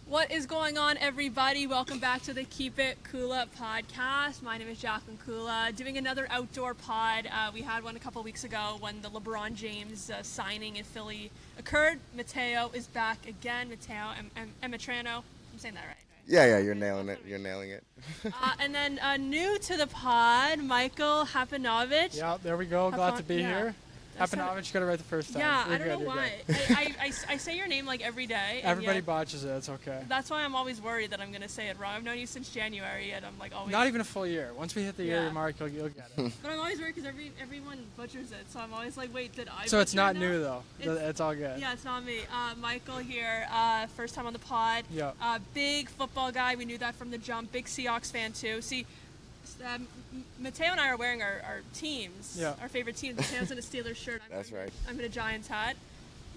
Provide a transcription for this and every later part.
What is going on, everybody? Welcome back to the Keep It Kula podcast. My name is Jacqueline Kula, doing another outdoor pod. We had one a couple weeks ago when the LeBron James signing in Philly occurred. Matteo is back again. Matteo and Matrano. I'm saying that right? Yeah, you're nailing it. You're nailing it. And then new to the pod, Michael Hapanovich. Yeah, there we go. Glad to be here. Hapanovich got it right the first time. Yeah, I don't know why. I say your name like every day. Everybody botches it. It's okay. That's why I'm always worried that I'm going to say it wrong. I've known you since January, and I'm like always... Not even a full year. Once we hit the year mark, you'll get it. But I'm always worried because everyone butchers it, so I'm always like, wait, did I So it's not it new, though. It's all good. Yeah, it's not me. Michael here, first time on the pod. Yeah. Big football guy. We knew that from the jump. Big Seahawks fan, too. See, Matteo and I are wearing our teams, our favorite teams. Mateo's in a Steelers shirt. That's right. I'm in a Giants hat.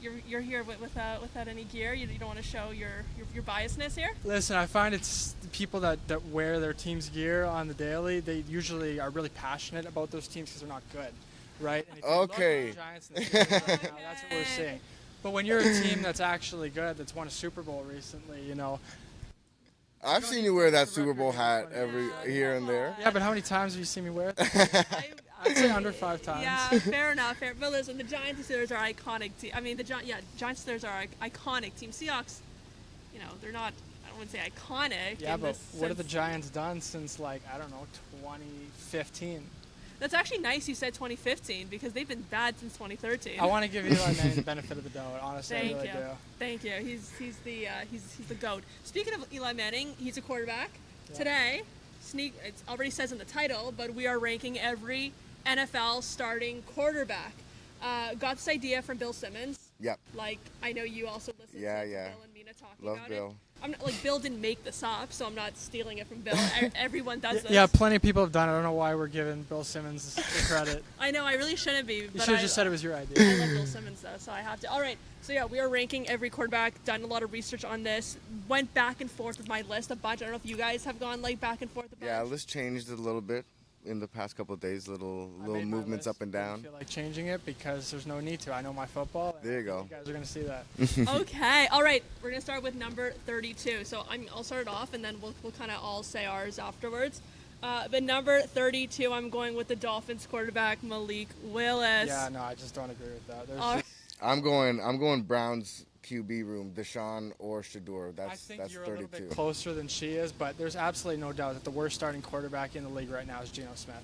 You're here without any gear. You don't want to show your biasness here? Listen, I find it's the people that wear their team's gear on the daily, they usually are really passionate about those teams because they're not good, right? And if you look at the Giants and the Steelers right now, that's what we're seeing. But when you're a team that's actually good, that's won a Super Bowl recently, you know. I've seen you wear that Super Bowl hat every here and there. Yeah, but how many times have you seen me wear it? I'd say under 5 times. Yeah, fair enough. But listen, the Giants and Steelers are iconic. I mean, Giants and Steelers are iconic team. Seahawks, you know, they're not. I wouldn't say iconic. Yeah, but what have the Giants done since 2015? That's actually nice you said 2015 because they've been bad since 2013. I want to give Eli Manning the benefit of the doubt. Honestly, Thank I really you. do. Thank you. He's the GOAT. Speaking of Eli Manning, he's a quarterback. Yeah. Today, it already says in the title, but we are ranking every NFL starting quarterback. Got this idea from Bill Simmons. Yep. Like, I know you also listen to Bill and Mina talking Love about Bill. it. I'm not, Bill didn't make this up, so I'm not stealing it from Bill. Everyone does this. Yeah, plenty of people have done it. I don't know why we're giving Bill Simmons the credit. I know, I really shouldn't be. You should have just said it was your idea. I love Bill Simmons, though, so I have to. All right, so yeah, we are ranking every quarterback, done a lot of research on this, went back and forth with my list a bunch. I don't know if you guys have gone back and forth a bunch. Yeah, list changed a little bit in the past couple of days, little movements up and down. I feel like changing it because there's no need to. I know my football. There you go. You guys are going to see that. Okay. All right. We're going to start with number 32. So I'll start it off, and then we'll kind of all say ours afterwards. But number 32, I'm going with the Dolphins quarterback, Malik Willis. Yeah, no, I just don't agree with that. I'm going Browns QB room, Deshaun or Shador. I think that's you're 32. a little bit closer than she is, but there's absolutely no doubt that the worst starting quarterback in the league right now is Geno Smith.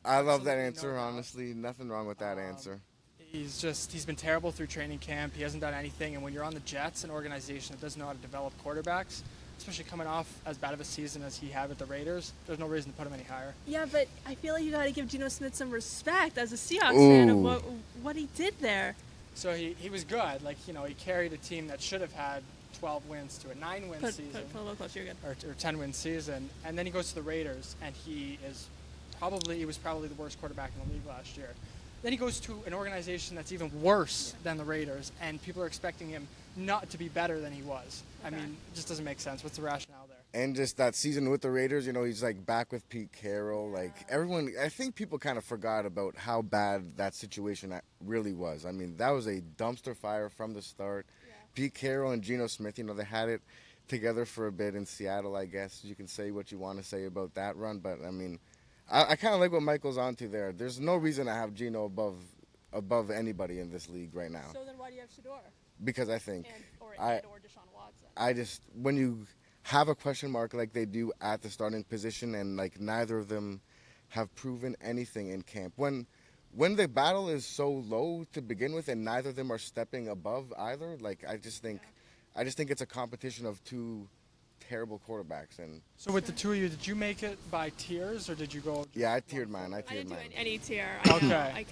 I love that answer, honestly. Nothing wrong with that answer. He's been terrible through training camp. He hasn't done anything, and when you're on the Jets, an organization that doesn't know how to develop quarterbacks, especially coming off as bad of a season as he had with the Raiders, there's no reason to put him any higher. Yeah, but I feel like you got to give Geno Smith some respect as a Seahawks fan of what he did there. So he was good. He carried a team that should have had 12 wins to a 9-win season. Put a little closer, you're good. Or 10-win season. And then he goes to the Raiders, and he was probably the worst quarterback in the league last year. Then he goes to an organization that's even worse than the Raiders, and people are expecting him not to be better than he was. Okay. I mean, it just doesn't make sense. What's the rationale there? And just that season with the Raiders, he's back with Pete Carroll. Everyone, I think people kind of forgot about how bad that situation really was. I mean, that was a dumpster fire from the start. Yeah. Pete Carroll and Geno Smith, they had it together for a bit in Seattle, I guess. You can say what you want to say about that run, but I mean, I kind of like what Michael's onto there. There's no reason to have Geno above anybody in this league right now. So then why do you have Shador? Because I think or Deshaun Watson. When you have a question mark like they do at the starting position, and neither of them have proven anything in camp. When the battle is so low to begin with, and neither of them are stepping above either, I just think it's a competition of two terrible quarterbacks. And so with the two of you, did you make it by tiers, or did you go? Yeah, I tiered mine. I didn't do any tier. Okay.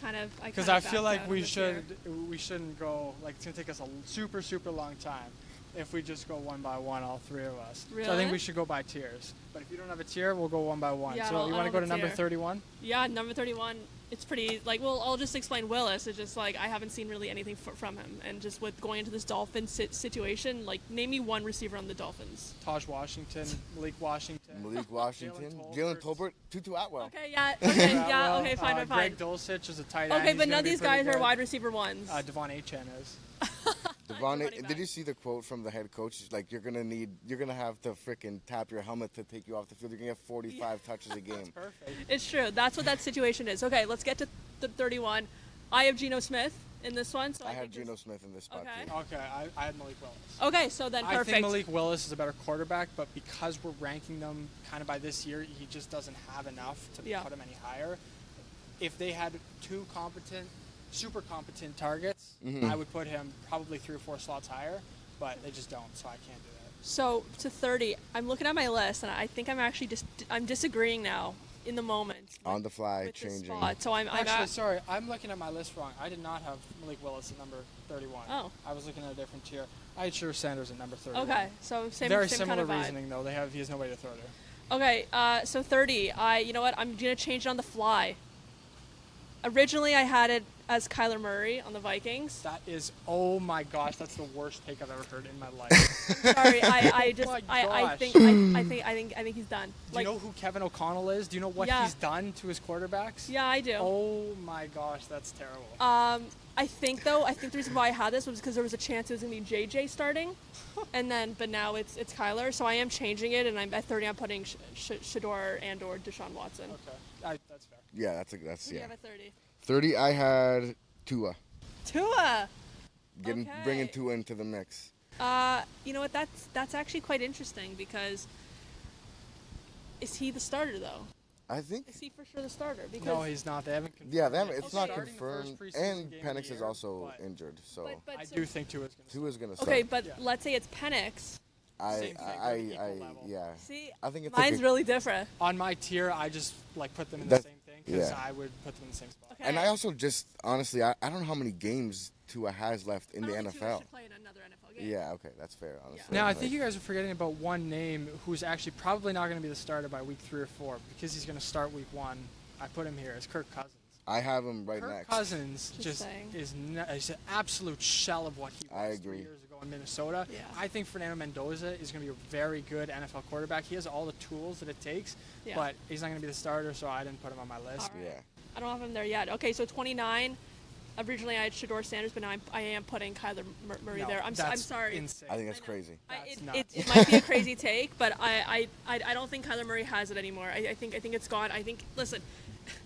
Because I feel like we shouldn't go. It's gonna take us a super long time if we just go one by one, all three of us. Really? So I think we should go by tiers. But if you don't have a tier, we'll go one by one. Yeah, so you want to go to number 31? Yeah, number 31. It's pretty, I'll just explain Willis. It's just, I haven't seen really anything from him. And just with going into this Dolphins situation, name me one receiver on the Dolphins. Taj Washington, Malik Washington, Jalen Tolbert, Tutu Atwell. Okay, fine. Greg Dulcich is a tight end. Okay, but none of these guys are wide receiver ones. Devon Achane is. Devon, running back. did you see the quote from the head coach? He's like, you're gonna have to frickin' tap your helmet to take you off the field. You're gonna get 45 touches a game. Perfect. It's true. That's what that situation is. Okay, let's get to the 31. I have Geno Smith in this one. So I had think Geno Smith in this spot Okay. too. Okay, I had Malik Willis. Okay, so then I perfect. think Malik Willis is a better quarterback, but because we're ranking them kind of by this year, he just doesn't have enough to Yeah. put him any higher. If they had two super competent targets, I would put him probably 3 or 4 slots higher, but they just don't, so I can't do that. So to 30, I'm looking at my list, and I think I'm actually I'm disagreeing now in the moment. On the fly, with this changing. spot. So I'm Actually, at, sorry, I'm looking at my list wrong. I did not have Malik Willis at number 31. Oh. I was looking at a different tier. I had Shedeur Sanders at number 31. okay. So same Very same similar kind of vibe. reasoning, though. He has nobody to throw to. Okay, so 30. You know what? I'm gonna change it on the fly. Originally, I had it as Kyler Murray on the Vikings. That is, oh my gosh, that's the worst take I've ever heard in my life. Sorry, I just my I gosh. think he's done. Do you know who Kevin O'Connell is? Do you know what Yeah. he's done to his quarterbacks? Yeah, I do. Oh my gosh, that's terrible. I think the reason why I had this was because there was a chance it was gonna be JJ starting, but now it's Kyler. So I am changing it, and I'm at 30. I'm putting Shedeur and/or Deshaun Watson. Okay, that's fair. Yeah, that's Who do you have at 30? 30. I had Tua. Tua. Bringing Okay. Tua into the mix. You know what? That's actually quite interesting because is he the starter though? I think. Is he for sure the starter? Because No, he's not. They haven't confirmed. Yeah, it. it's He's not starting the first confirmed, preseason and game of the Penix is year, also but injured, so I so- do think Tua's going to Tua's gonna start. okay, but Yeah. let's say it's Penix. Same thing, they're equal level. Yeah. See, I think it's mine's like really different. On my tier, I just put them in the That's- same thing because yeah. I would put them in the same spot. Okay. And I also just honestly, I don't know how many games Tua has left in the I don't think Tua NFL. should play in another NFL game. Yeah, okay, that's fair. Honestly, Now, I Like, think you guys are forgetting about one name who's actually probably not going to be the starter by week 3 or 4 because he's going to start week 1. I put him here as Kirk Cousins. I have him right Kirk next. Cousins Just just saying. is an absolute shell of what he was I 3 agree. years ago in Minnesota. Yeah. I think Fernando Mendoza is going to be a very good NFL quarterback. He has all the tools that it takes, Yeah. but he's not going to be the starter, so I didn't put him on my list. All right. Yeah. I don't have him there yet. Okay, so 29. Originally, I had Shedeur Sanders, but now I am putting Kyler Murray No, there. I'm that's sorry. Insane. I think that's I know. crazy. That's It nuts. might be a crazy take, but I don't think Kyler Murray has it anymore. I think it's gone. I think listen,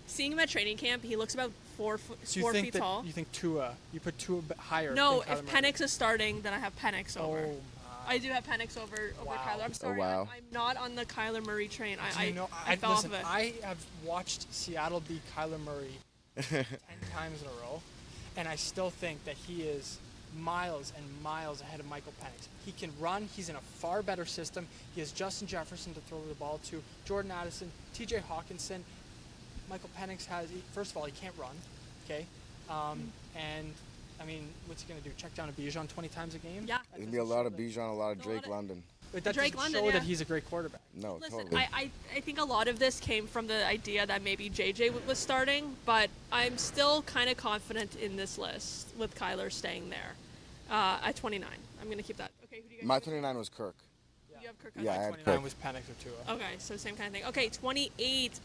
seeing him at training camp, he looks about 4 So you 4 think feet that tall. you think Tua? You put Tua a bit higher? No, than if Kyler Murray? Penix is starting, then I have Penix over. Oh my. I do have Penix over Wow. Kyler. I'm sorry, wow. I'm not on the Kyler Murray train. Do you know, I fell listen, off of it. I have watched Seattle beat Kyler Murray 10 times in a row, and I still think that he is miles and miles ahead of Michael Penix. He can run. He's in a far better system. He has Justin Jefferson to throw the ball to, Jordan Addison, T.J. Hawkinson. Michael Penix first of all, he can't run, okay? And, I mean, what's he going to do? Check down a Bijan 20 times a game? Yeah. That There'll be a doesn't lot show of that- Bijan, a lot of A Drake lot of- London. But that Drake doesn't London, show that yeah. he's a great quarterback. No, Listen, totally. I think a lot of this came from the idea that maybe JJ was starting, but I'm still kind of confident in this list with Kyler staying there at 29. I'm going to keep that. Okay, who do you guys My have? 29 was Kirk. You have Kirk Yeah, I Cousins? had 29 Kirk. was Penix or Tua. Okay, so same kind of thing. Okay, 28.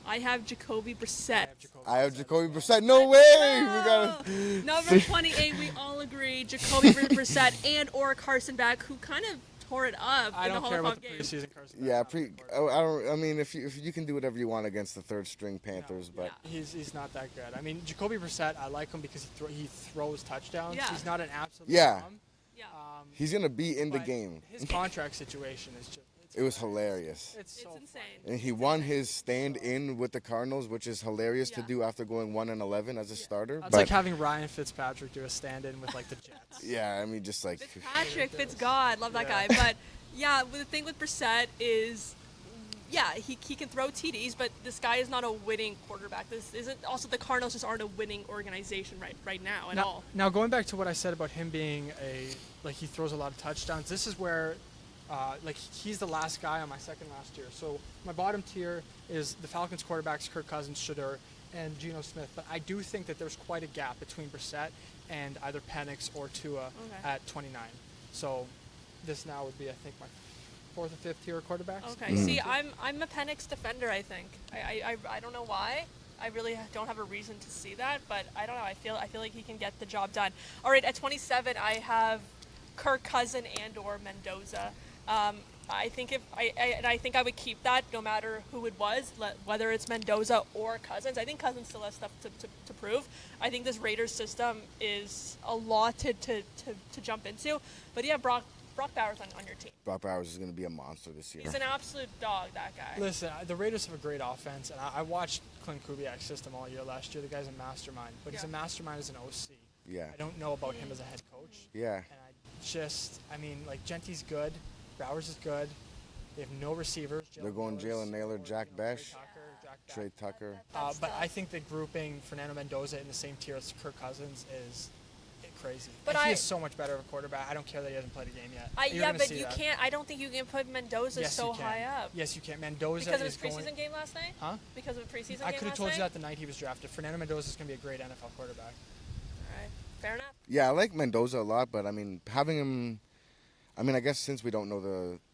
I have Jacoby Brissett. I have Jacoby Brissett. No way! We got Number 28, we all agree. Jacoby Brissett and or Carson Beck, who kind of tore it up I in the don't Hall care of about Fame the game. preseason Carson. Yeah, Beck's not important. I don't. I mean, if you can do whatever you want against the third string Panthers, but He's not that good. I mean, Jacoby Brissett, I like him because he throws touchdowns. Yeah. He's not an absolute Yeah. bomb. Yeah. he's gonna be in the But game. His contract situation is just. It was hilarious. It's so It's insane. And he won his stand-in with the Cardinals, which is hilarious to Yeah. do after going 1-11 as a starter. It's But like having Ryan Fitzpatrick do a stand-in with like the Jets. yeah, I mean, just like Patrick Fitzgod, love that Yeah. guy. But yeah, the thing with Brissett is, yeah, he can throw TDs, but this guy is not a winning quarterback. This isn't. Also, the Cardinals just aren't a winning organization right now at all. Now going back to what I said about him being he throws a lot of touchdowns. This is where. He's the last guy on my second last tier. So my bottom tier is the Falcons quarterbacks Kirk Cousins, Shedeur, and Geno Smith. But I do think that there's quite a gap between Brissett and either Penix or Tua at 29. So this now would be, I think, my fourth or fifth tier quarterbacks. Okay. See, I'm a Penix defender. I think. I don't know why. I really don't have a reason to see that, but I don't know. I feel like he can get the job done. All right, at 27, I have Kirk Cousin and/or Mendoza. I think I think I would keep that no matter who it was, whether it's Mendoza or Cousins. I think Cousins still has stuff to prove. I think this Raiders system is a lot to jump into. But yeah, Brock Bowers on your team. Brock Bowers is going to be a monster this year. He's an absolute dog, that guy. Listen, the Raiders have a great offense, and I watched Clint Kubiak's system all year last year. The guy's a mastermind, but he's a mastermind as an OC. Yeah. I don't know about him as a head coach. Yeah. And I mean, like, Genty's good. Bowers is good. They have no receivers. They're going Jalen Naylor, Jack Besh, Trey Tucker. But I think that grouping Fernando Mendoza in the same tier as Kirk Cousins is crazy. But he is so much better of a quarterback. I don't care that he hasn't played a game yet. But you can't. I don't think you can put Mendoza so high up. Yes, you can. Mendoza because of his preseason game last night. Huh? Because of a preseason game last night. I could have told you that the night he was drafted. Fernando Mendoza is going to be a great NFL quarterback. All right, fair enough. Yeah, I like Mendoza a lot, but I mean, having him. I mean, I guess since we don't know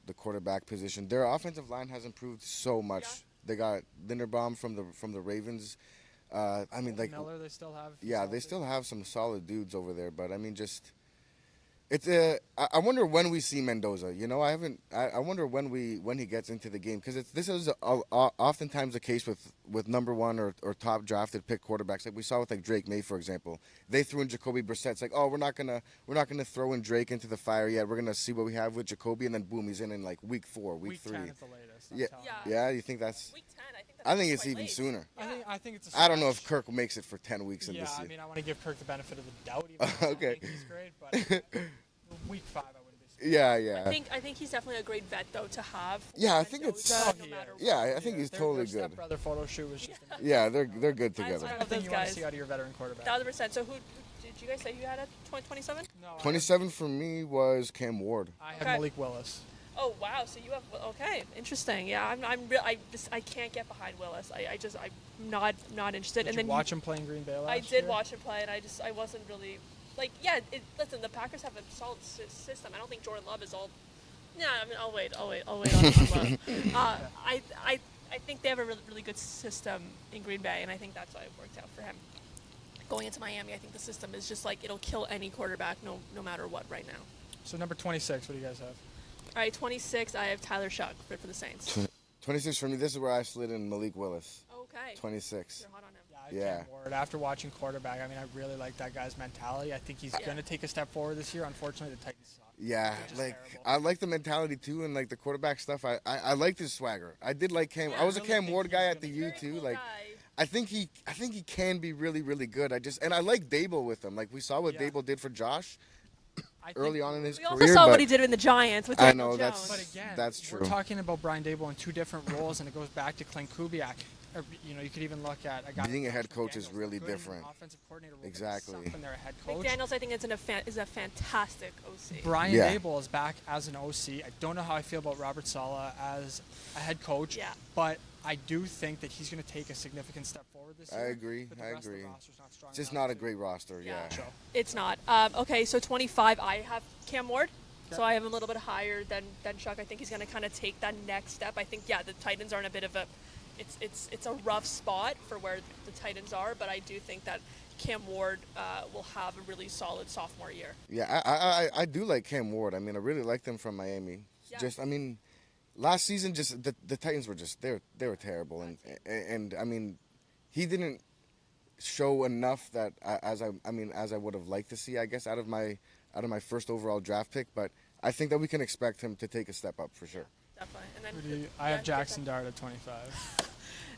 the quarterback position, their offensive line has improved so much. Yeah. They got Linderbaum from the Ravens. I mean, like Miller, they still have. Yeah, they still have some solid dudes over there, but I mean, just it's I wonder when we see Mendoza. You know, I wonder when he gets into the game, because this is oftentimes the case with number one or top drafted pick quarterbacks, like we saw with like Drake May, for example. They threw in Jacoby Brissett. It's like, oh, we're not gonna throw in Drake into the fire yet. We're gonna see what we have with Jacoby, and then boom, he's in like week 4, week 3. 10 at the latest. Yeah. You think that's week 10? I think it's even late. sooner. Yeah. I think it's. I don't know if Kirk makes it for 10 weeks in this year. I mean, I want to give Kirk the benefit of the doubt. Even though Okay. I think he's great, but week 5, I wouldn't be. Yeah. I think he's definitely a great vet though to have. Yeah, I think Mendoza, it's. no matter what. Yeah, I think he's totally their good. Stepbrother photo shoot was just. Yeah, they're good together. I love Thing those you want to guys. see out of your veteran quarterback. 1,000%. So who did you guys say you had at 27? No, 27 for me was Cam Ward. I have Malik Willis. Oh wow! So you have interesting. Yeah, I can't get behind Willis. I'm not interested. Did you watch him play in Green Bay last I year? did watch him play, and I wasn't really like. Yeah, listen, the Packers have a solid system. I don't think Jordan Love is all. Yeah, I mean, I'll wait on Jordan Love. I think they have a really good system in Green Bay, and I think that's why it worked out for him. Going into Miami, I think the system is just like it'll kill any quarterback, no matter what, right now. So number 26, what do you guys have? All right, 26, I have Tyler Shuck for the Saints. 26 for me. This is where I slid in Malik Willis. Okay. 26. You're hot on him. Yeah. Ward. After watching quarterback, I mean, I really like that guy's mentality. I think he's going to take a step forward this year. Unfortunately, the Titans suck. Yeah, like terrible. I like the mentality too, and like the quarterback stuff. I liked his swagger. I did like Cam. I was a Cam Ward guy at the U too. Cool Like, guy. I think he can be really, really good. And I like Dable with him. Like we saw what Dable did for Josh early on in his career. We also saw what he did in the Giants with Daniel Jones. But again, that's true. We're talking about Brian Dable in 2 different roles, and it goes back to Clint Kubiak. Or, you could even look at a guy. Being a head coach McDaniels, is really good different. Offensive coordinator role, Exactly. When they're a head coach. McDaniels, I think, is a fantastic OC. Brian Dable is back as an OC. I don't know how I feel about Robert Saleh as a head coach, but I do think that he's going to take a significant step forward this year. I agree. But the rest of the roster's not strong It's just enough not a great roster. Yeah. It's not. Okay, so 25, I have Cam Ward. So I have him a little bit higher than Chuck. I think he's going to kind of take that next step. I think, the Titans are in a bit of a it's a rough spot for where the Titans are, but I do think that Cam Ward will have a really solid sophomore year. Yeah, I do like Cam Ward. I mean, I really liked him from Miami. Yeah. Just, I mean, last season, just the Titans were just they were terrible, and I mean, he didn't show enough that as I would have liked to see, I guess, out of my first overall draft pick. But I think that we can expect him to take a step up for sure. Definitely. And then I have Jackson Dart at 25.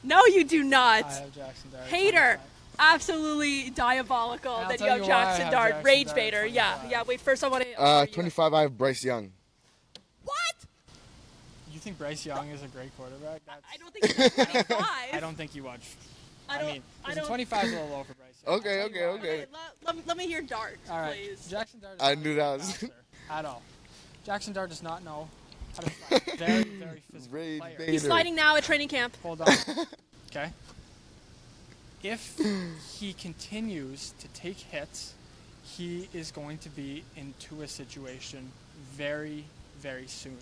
No, you do not. I have Jackson Dart. Hater. Absolutely diabolical that you have Jackson Dart. Rage baiter. Yeah. Wait, first I want to. 25, I have Bryce Young. What? You think Bryce Young is a great quarterback? I don't think he's 25. I don't think you watch. I mean, 25 is a little low for Bryce Young. Okay. Let me hear Dart, All right. please. Jackson Dart. I knew that was. At all. Jackson Dart does not know how to fight. Very, very physical Rage player. baiter. He's sliding now at training camp. Hold on. Okay. If he continues to take hits, he is going to be into a situation very, very soon.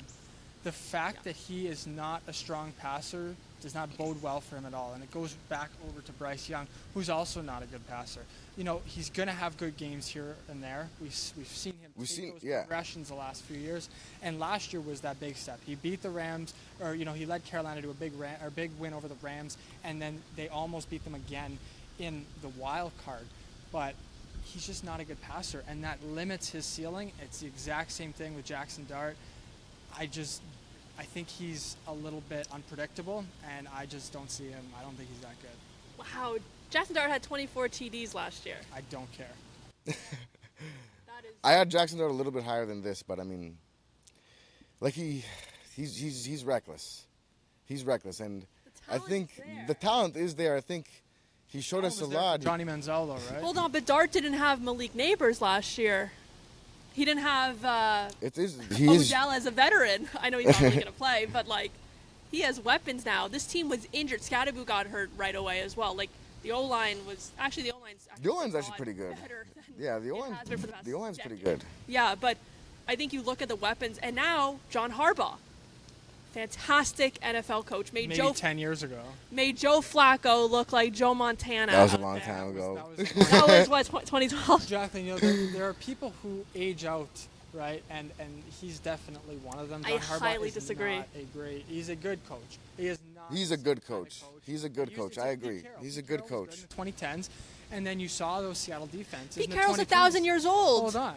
the fact that he is not a strong passer does not bode well for him at all. And it goes back over to Bryce Young, who's also not a good passer. You know, he's going to have good games here and there. We've seen him take those progressions the last few years. And last year was that big step. He beat the Rams, or, you know, he led Carolina to a big win over the Rams, and then they almost beat them again in the wild card. But he's just not a good passer, and that limits his ceiling. It's the exact same thing with Jackson Dart. I think he's a little bit unpredictable, and I just don't see him. I don't think he's that good. Wow, Jackson Dart had 24 TDs last year. I don't care. That is. I had Jackson Dart a little bit higher than this, but I mean, like he's reckless. He's reckless, and I think the talent is there. I think he showed us a lot. Johnny Manziel, though, right? Hold on, but Dart didn't have Malik Neighbors last year. He didn't have Odell as a veteran. I know he's not really going to play, but, like, he has weapons now. This team was injured. Scadaboo got hurt right away as well. Like, the O-line was – actually, the O-line's actually pretty good. Yeah, the O-line's pretty good. Yeah, but I think you look at the weapons, and now John Harbaugh, fantastic NFL coach, maybe 10 years ago. Made Joe Flacco look like Joe Montana. That was a long time ago. That was what, 2012? Jacqueline, you know, there are people who age out, right? And he's definitely one of them. John Harbaugh highly disagree. He's a good coach. He is not. He's a good coach. He's a good coach. I agree. He's a good coach. In the 2010s, and then you saw those Seattle defenses. Pete Carroll's 1,000 years old. Hold on.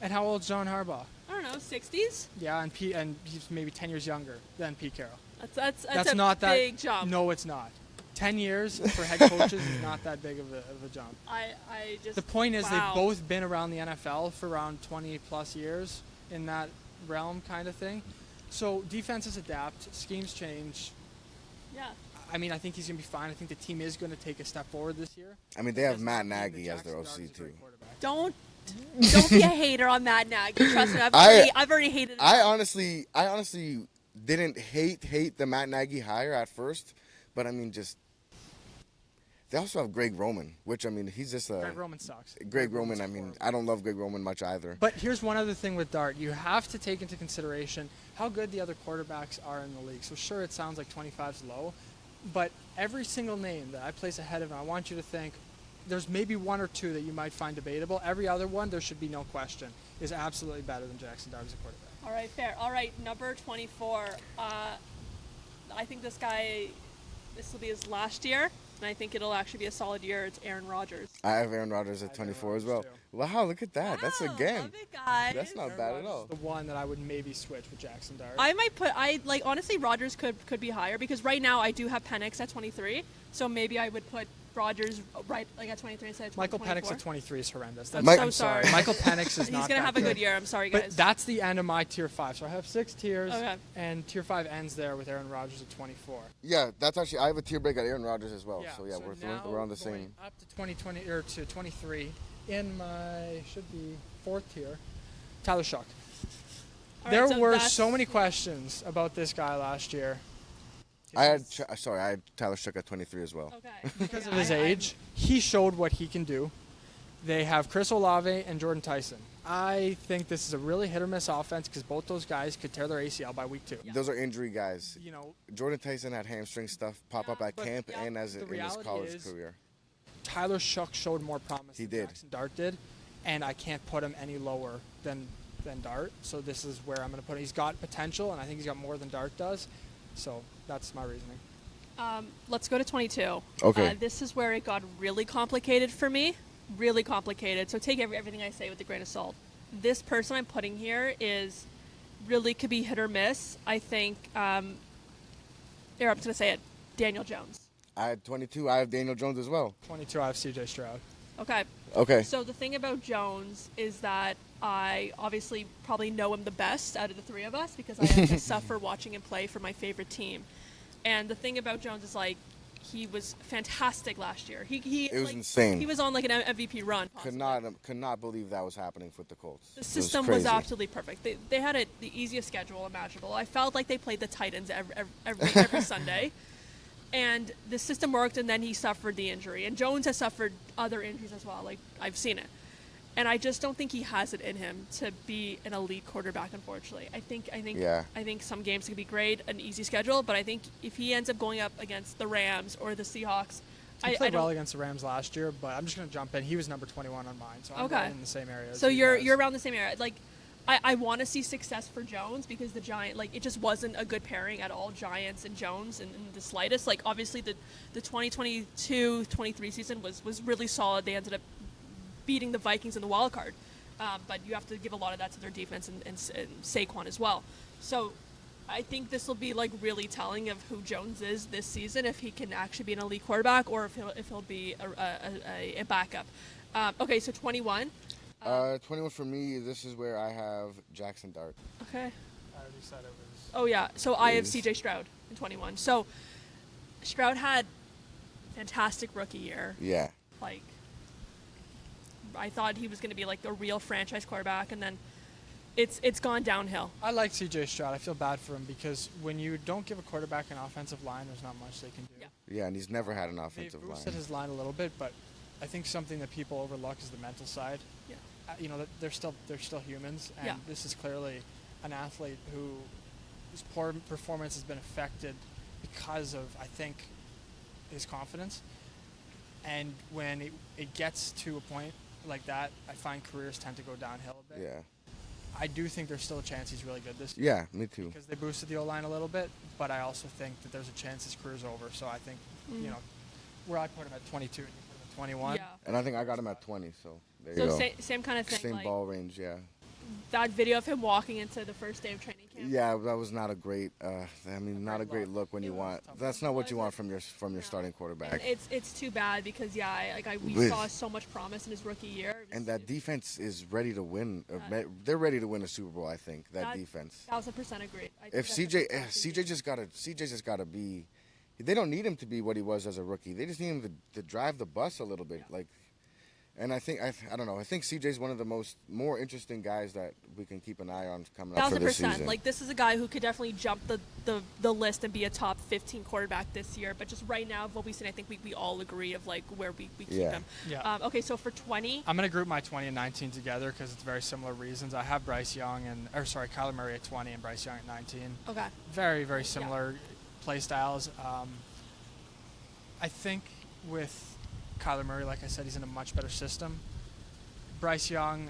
And how old's John Harbaugh? I don't know, 60s? Yeah, and he's maybe 10 years younger than Pete Carroll. That's a not big jump. No, it's not. 10 years for head coaches is not that big of a jump. The point is they've both been around the NFL for around 20-plus years in that realm kind of thing. So defenses adapt, schemes change. Yeah. I mean, I think he's going to be fine. I think the team is going to take a step forward this year. I mean, they have Matt Nagy as their OC, too. Don't be a hater on Matt Nagy. Trust me, I've already hated him. I honestly didn't hate the Matt Nagy hire at first, but I mean, just they also have Greg Roman, which I mean, he's just a Greg Roman sucks. Greg Roman, I mean, I don't love Greg Roman much either. But here's one other thing with Dart: you have to take into consideration how good the other quarterbacks are in the league. So sure, it sounds like 25 is low, but every single name that I place ahead of him, I want you to think. There's maybe one or two that you might find debatable. Every other one, there should be no question, is absolutely better than Jackson Dart as a quarterback. All right, fair. All right, number 24. I think this will be his last year, and I think it'll actually be a solid year. It's Aaron Rodgers. I have Aaron Rodgers at 24 as well. Wow, look at that. That's again. Love it, guys. That's not bad at all. The one that I would maybe switch with Jackson Dart. I might honestly, Rodgers could be higher because right now I do have Penix at 23, so maybe I would put Rodgers right like at 23 instead of 24. Michael Penix at 23 is horrendous. I'm sorry. Michael Penix is not. He's gonna have a good year. I'm sorry, guys. But that's the end of my tier 5. So I have 6 tiers, okay. And tier 5 ends there with Aaron Rodgers at 24. Yeah, that's actually I have a tier break at Aaron Rodgers as well. Yeah, so yeah, so we're on the same. Up to 2020 or to 23 in my should be 4th tier, Tyler Shuck. There were so many questions about this guy last year. I had Tyler Shuck at 23 as well. Okay. Because of his age, he showed what he can do. They have Chris Olave and Jordan Tyson. I think this is a really hit-or-miss offense because both those guys could tear their ACL by week 2. Yeah. Those are injury guys. You know, Jordan Tyson had hamstring stuff pop up at camp and in his college career. Tyler Shuck showed more promise than Jackson Dart did, and I can't put him any lower than Dart. So this is where I'm going to put him. He's got potential, and I think he's got more than Dart does. So that's my reasoning. Let's go to 22. Okay. This is where it got really complicated for me. Really complicated. So take everything I say with a grain of salt. This person I'm putting here is really could be hit or miss. I think, I'm just going to say it, Daniel Jones. I had 22. I have Daniel Jones as well. 22, I have CJ Stroud. Okay. So the thing about Jones is that I obviously probably know him the best out of the three of us because I had to suffer watching him play for my favorite team. And the thing about Jones is, like, he was fantastic last year. It was insane. He was on, like, an MVP run. Possibly. Could not believe that was happening with the Colts. The system was absolutely perfect. They had the easiest schedule imaginable. I felt like they played the Titans every Sunday. And the system worked, and then he suffered the injury. And Jones has suffered other injuries as well. Like, I've seen it. And I just don't think he has it in him to be an elite quarterback. Unfortunately, I think some games could be great, an easy schedule, but I think if he ends up going up against the Rams or the Seahawks, He played well against the Rams last year, but I'm just going to jump in. He was number 21 on mine, so I'm right in the same area. So you're around the same area. Like, I want to see success for Jones because the Giants, like, it just wasn't a good pairing at all, Giants and Jones in the slightest. Like, obviously the 2022-23 season was really solid. They ended up beating the Vikings in the wild card. But you have to give a lot of that to their defense and Saquon as well. So I think this will be like really telling of who Jones is this season, if he can actually be an elite quarterback or if he'll be a backup. Okay, so 21. 21 for me. This is where I have Jackson Dart. Okay. I already said it was. Oh yeah. So I have C.J. Stroud in 21. So Stroud had fantastic rookie year. Yeah. Like, I thought he was going to be like a real franchise quarterback, and then it's gone downhill. I like C.J. Stroud. I feel bad for him because when you don't give a quarterback an offensive line, there's not much they can do. Yeah, and he's never had an offensive They've line. boosted his line a little bit, but I think something that people overlook is the mental side. Yeah. That they're still humans, and Yeah. this is clearly an athlete whose poor performance has been affected because of, I think, his confidence. And when it gets to a point like that, I find careers tend to go downhill a bit. Yeah. I do think there's still a chance he's really good this year. Yeah, me too. Because they boosted the O-line a little bit, but I also think that there's a chance his career's over. So I think, where I put him at 22 and you put him at 21. Yeah. And I think I got him at 20, so there you So go. same kind of thing. Same like, ball range, yeah. that video of him walking into the first day of training camp. Yeah, that was not a great. Not a great look when It you was want. tough. That's not what you want from your starting quarterback. And it's too bad because we With- saw so much promise in his rookie year. It was- And that defense is ready to win. They're ready to win a Super Bowl. I think that defense. 1000% agree. I think If that's CJ a fantastic CJ just gotta be. They don't need him to be what he was as a rookie. They just need him to drive the bus a little bit. Yeah. And I think I don't know. I think CJ's one of the more interesting guys that we can keep an eye on coming up for this 1000%. season. Like, this is a guy who could definitely jump the list and be a top 15 quarterback this year. But just right now, what we've seen, I think we all agree of like where we keep him. Yeah. Okay, so for 20, I'm going to group my 20 and 19 together because it's very similar reasons. I have Kyler Murray at 20 and Bryce Young at 19. okay, Very, very similar play styles. I think with Kyler Murray, like I said, he's in a much better system. Bryce Young,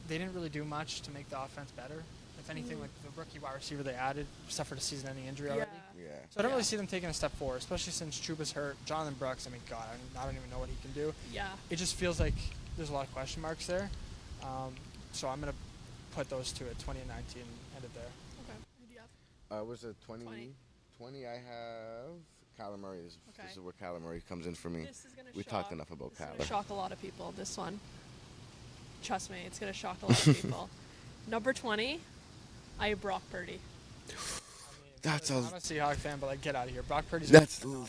they didn't really do much to make the offense better. If anything, like the rookie wide receiver they added suffered a season-ending injury already. Yeah. So I don't really see them taking a step forward, especially since Chuba's hurt. Jonathan Brooks, God, I don't even know what he can do. yeah. It just feels like there's a lot of question marks there. So I'm going to put those two at 20 and 19 and end it there. Okay. Who do you have? Was it 20? 20 I have Kyler Murray. This Okay. is where Kyler Murray comes in for me. This is gonna We shock, talked enough about this is Kyler. gonna shock a lot of people. This one, trust me, it's gonna shock a lot of people. Number 20, I have Brock Purdy. That's I'm a Seahawks fan, but get out of here. Brock Purdy's that's When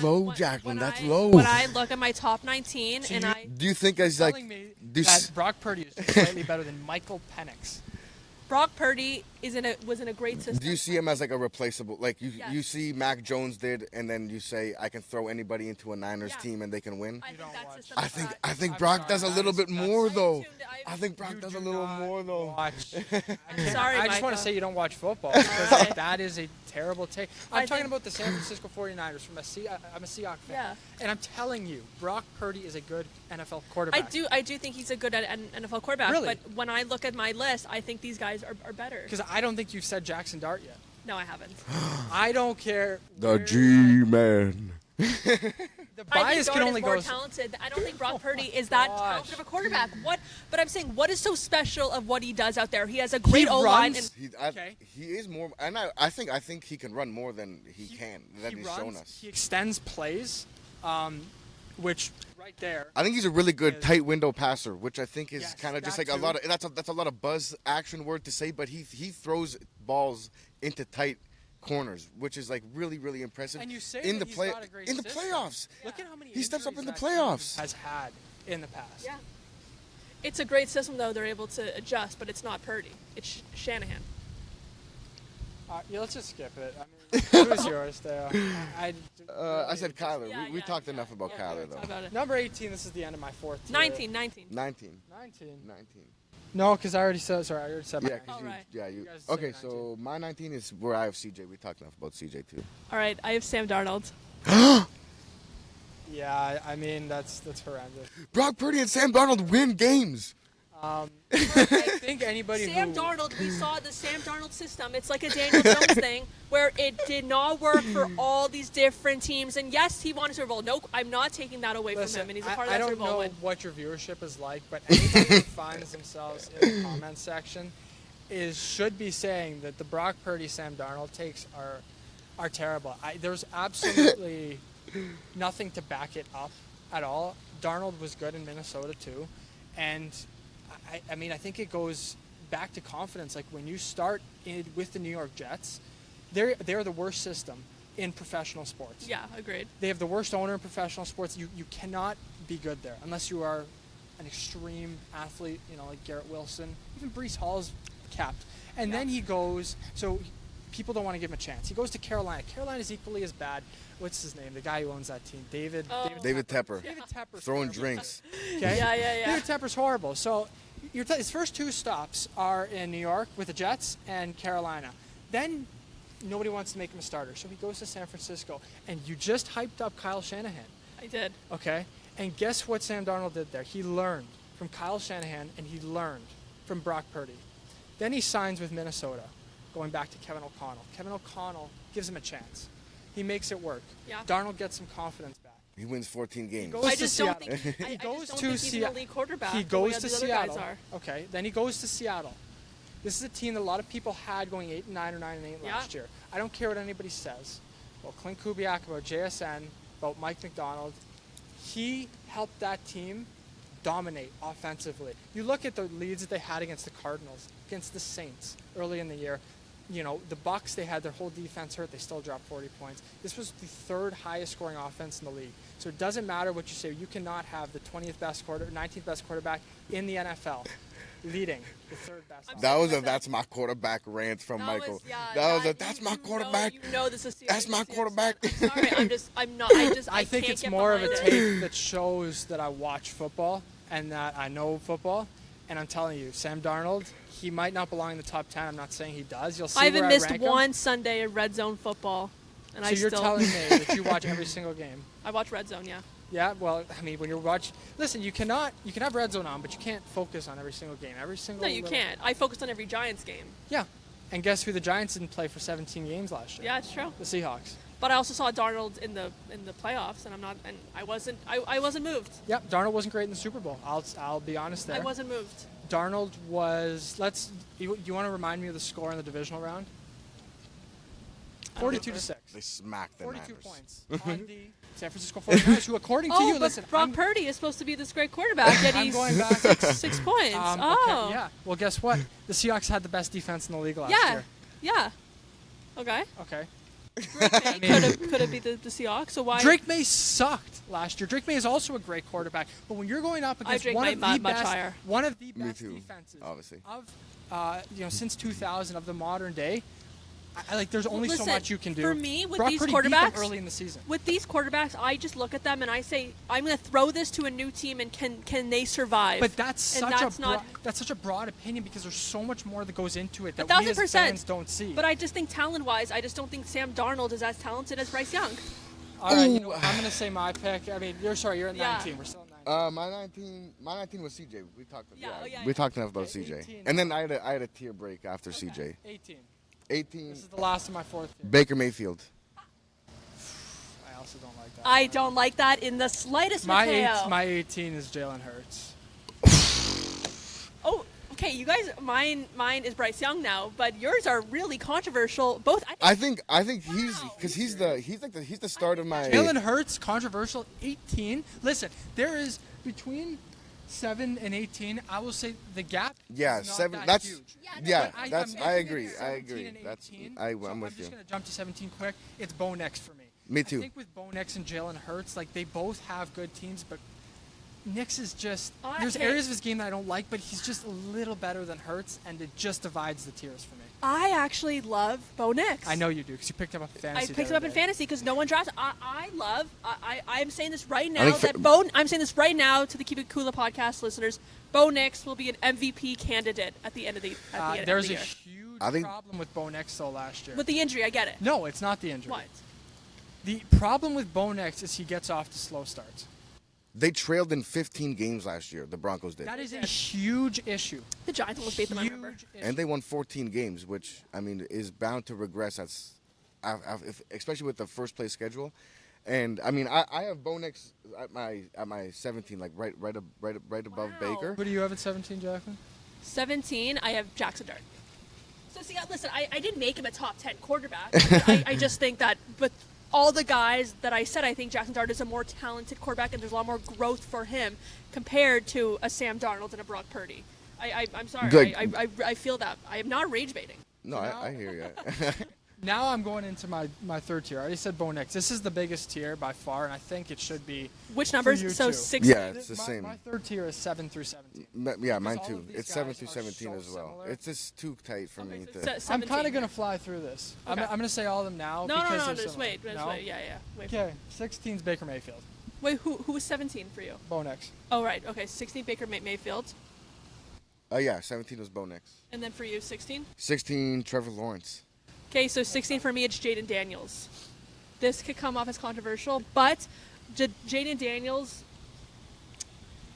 low, I- Jacqueline. when That's I- low. When I look at my top 19, So and you- Do you think he's like? telling me do you s- that Brock Purdy is just slightly better than Michael Penix. Brock Purdy was in a great system. Do you see him as like a replaceable? Like you Yes. see Mac Jones did, and then you say I can throw anybody into a Niners Yeah. team and they can win. I think don't that watch. system I is think back. I think I'm Brock sorry, does a little bit that's- more I though. tuned- I think Brock You does a do little not more though. Watch. Sorry, I just want Michael. to say you don't watch football because that is a terrible take. I'm I talking think- about the San Francisco 49ers I'm a Seahawks fan. Yeah. And I'm telling you, Brock Purdy is a good NFL quarterback. I do think he's a good NFL quarterback. Really? But when I look at my list, I think these guys are better. Because I don't think you've said Jackson Dart yet. No, I haven't. I don't care. The G-Man. The I think bias Dart can only is more go. talented. I don't think Brock Purdy is that talented of a quarterback. But I'm saying, what is so special of what he does out there? He has a great O-line. runs- And Okay. He is more, and I think he can run more than he he's shown us. He extends plays, which right there. I think he's a really good Is- tight window passer, which I think is Yes, kind of just that like a too. lot of that's a lot of buzz action word to say, but he throws balls into tight corners, which is like really really impressive. And you say in that the he's play got a great in the system. playoffs. Look at how many He steps up injuries in the that team playoffs. has had in the past. yeah, it's a great system though. They're able to adjust, but it's not Purdy. It's Shanahan. Yeah, let's just skip it. I mean, who's yours there? I said Kyler. Yeah, we yeah, talked yeah. enough about Yeah, Kyler, talk though. about it. Number 18, this is the end of my fourth tier. 19. 19. 19. 19. 19. No, because I already said, sorry, I already said Yeah, my 'cause Oh, you, right. yeah, you. You guys say Okay, 19. so my 19 is where I have CJ. We talked enough about CJ too. All right, I have Sam Darnold. Yeah, I mean, that's horrendous. Brock Purdy and Sam Darnold win games. I think anybody Sam who... Darnold, we saw the Sam Darnold system. It's like a Daniel Jones thing where it did not work for all these different teams. And yes, he won a Super Bowl. No, I'm not taking that away Listen, from him, and he's a part I of that don't Super Bowl know win. what your viewership is like, but anybody who finds themselves in the comment section should be saying that the Brock Purdy, Sam Darnold takes are terrible. There's absolutely nothing to back it up at all. Darnold was good in Minnesota too, and I mean I think it goes back to confidence. Like when you start with the New York Jets, they're the worst system in professional sports. Yeah, agreed. They have the worst owner in professional sports. You cannot be good there unless you are an extreme athlete, like Garrett Wilson. Even Breece Hall's capped. And then he goes, so people don't want to give him a chance. He goes to Carolina. Carolina's equally as bad. What's his name? The guy who owns that team. David Tepper. David Tepper's Throwing horrible. drinks. Okay? Yeah. David Tepper's horrible. So his first two stops are in New York with the Jets and Carolina. Then nobody wants to make him a starter. So he goes to San Francisco. And you just hyped up Kyle Shanahan. I did. Okay? And guess what Sam Darnold did there? He learned from Kyle Shanahan and he learned from Brock Purdy. Then he signs with Minnesota, going back to Kevin O'Connell. Kevin O'Connell gives him a chance. He makes it work. Yeah. Darnold gets some confidence back. He wins 14 games. goes I to just don't Seattle. think He I goes just don't to think he's an Seattle. elite quarterback. He the way goes to these other Seattle. guys are. Okay, then he goes to Seattle. This is a team that a lot of people had going 8-9 or 9-8 Yeah. last year. I don't care what anybody says. About Clint Kubiak, about JSN, about Mike McDonald. He helped that team dominate offensively. You look at the leads that they had against the Cardinals, against the Saints early in the year. The Bucs, they had their whole defense hurt. They still dropped 40 points. This was the third highest scoring offense in the league. So it doesn't matter what you say. You cannot have the 19th best quarterback in the NFL leading the third best. That's my quarterback rant from Michael. That's my quarterback. This is That's my quarterback. I'm sorry, I'm not. I think can't it's get more of a behind it. tape that shows that I watch football and that I know football. And I'm telling you, Sam Darnold, he might not belong in the top 10. I'm not saying he does. You'll see I haven't where missed rank him. one Sunday of Red Zone football, and So I you're still telling me that you watch every single game? I watch Red Zone. Yeah. Yeah, well, I mean, when you're listen, you can have Red Zone on, but you can't focus on every single game. Every single No, you can't. I focused on every Giants game. Yeah. And guess who the Giants didn't play for 17 games last year? Yeah, it's true. The Seahawks. But I also saw Darnold in the playoffs, and I wasn't moved. Yep, Darnold wasn't great in the Super Bowl. I'll be honest there. I wasn't moved. Darnold was you want to remind me of the score in the divisional round? 42-6. They smacked the 42 Niners. points on the San Francisco 49ers, who, according to you, but listen, Brock Purdy is supposed to be this great quarterback, yet I'm he's going back. 6 points. Okay, yeah. Well, guess what? The Seahawks had the best defense in the league last year. Yeah. Okay. Okay. Drake May could have beat the Seahawks. So why? Drake May sucked last year. Drake May is also a great quarterback, but when you're going up against Drake one May of the much best, higher. one of the Me best too, defenses obviously. of since 2000 of the modern day, there's only so Listen, much you can do. for me, with Brock these Purdy beat them quarterbacks- early in the season. With these quarterbacks, I just look at them and I say, I'm going to throw this to a new team, and can they survive? But that's And such a broad opinion because there's so much more that goes into it that 1,000%. we as fans don't see. But I just think talent-wise, I just don't think Sam Darnold is as talented as Bryce Young. All right, I'm going to say my pick. I mean, you're at 19. Yeah. We're still at 19. My 19 was CJ. We talked. Yeah. We talked enough about Okay, CJ. 18. And then I had a tier break after Okay, CJ. 18. 18. This is the last of my fourth tier. Baker Mayfield. I also don't like that. I don't like that in the slightest, Matteo. My 18 is Jalen Hurts. Oh, okay, you guys, mine is Bryce Young now, but yours are really controversial. Both. I think he's the start of my. Jalen Hurts, controversial, 18. Listen, there is between 7 and 18. I will say the gap. Yeah, is not 7. That That's huge. yeah. But That's I'm I looking agree. at I 17 agree. and That's 18, I'm so with you. just gonna jump to 17 quick. It's Bo Nix for me. Me too. I think with Bo Nix and Jalen Hurts, like they both have good teams, but Nix is just I there's hate- areas of his game that I don't like, but he's just a little better than Hurts, and it just divides the tiers for me. I actually love Bo Nix. I know you do because you picked him up in fantasy. I picked him up in fantasy because no one drafts. I'm saying this right now. I think I'm saying this right now to the Keep It Cooler podcast listeners. Bo Nix will be an MVP candidate at the end of the There's the a year. huge I think- problem with Bo Nix though last year. With the injury, I get it. No, it's not the injury. What? The problem with Bo Nix is he gets off to slow starts. They trailed in 15 games last year. The Broncos did, That is a huge issue. The Giants almost beat them. I remember. Huge issue. and they won 14 games, which I mean is bound to regress. Especially with the first place schedule. And I mean, I have Bo Nix at my 17, like right above Wow. Baker. Who do you have at 17, Jacqueline? 17. I have Jackson Dart. So see, listen, I didn't make him a top 10 quarterback. I just think that, but all the guys that I said, I think Jackson Dart is a more talented quarterback, and there's a lot more growth for him compared to a Sam Darnold and a Brock Purdy. I'm sorry. Good. I feel that. I am not rage baiting. No, I hear you. Now I'm going into my third tier. I already said Bo Nix. This is the biggest tier by far, and I think it should be. Which for numbers? you So too. 6. Yeah, it's the my, same. My third tier is 7 through 17. Yeah, mine all too. of these It's 7 guys through are 17 so as well. similar. It's just too tight for me so to. se- I'm 17. kind of going to fly through this. Okay. I'm going to say all of them now. No, because no, no. they're Just similar. wait. Just No? wait. Yeah. Wait. Okay, 16 is Baker Mayfield. Wait. Who was 17 for you? Bo Nix. Oh, right. Okay. 16 Baker Mayfield, Yeah, 17 was Bo Nix. and then for you 16. 16 Trevor Lawrence. Okay, so 16 for me, it's Jaden Daniels. This could come off as controversial, but Jaden Daniels,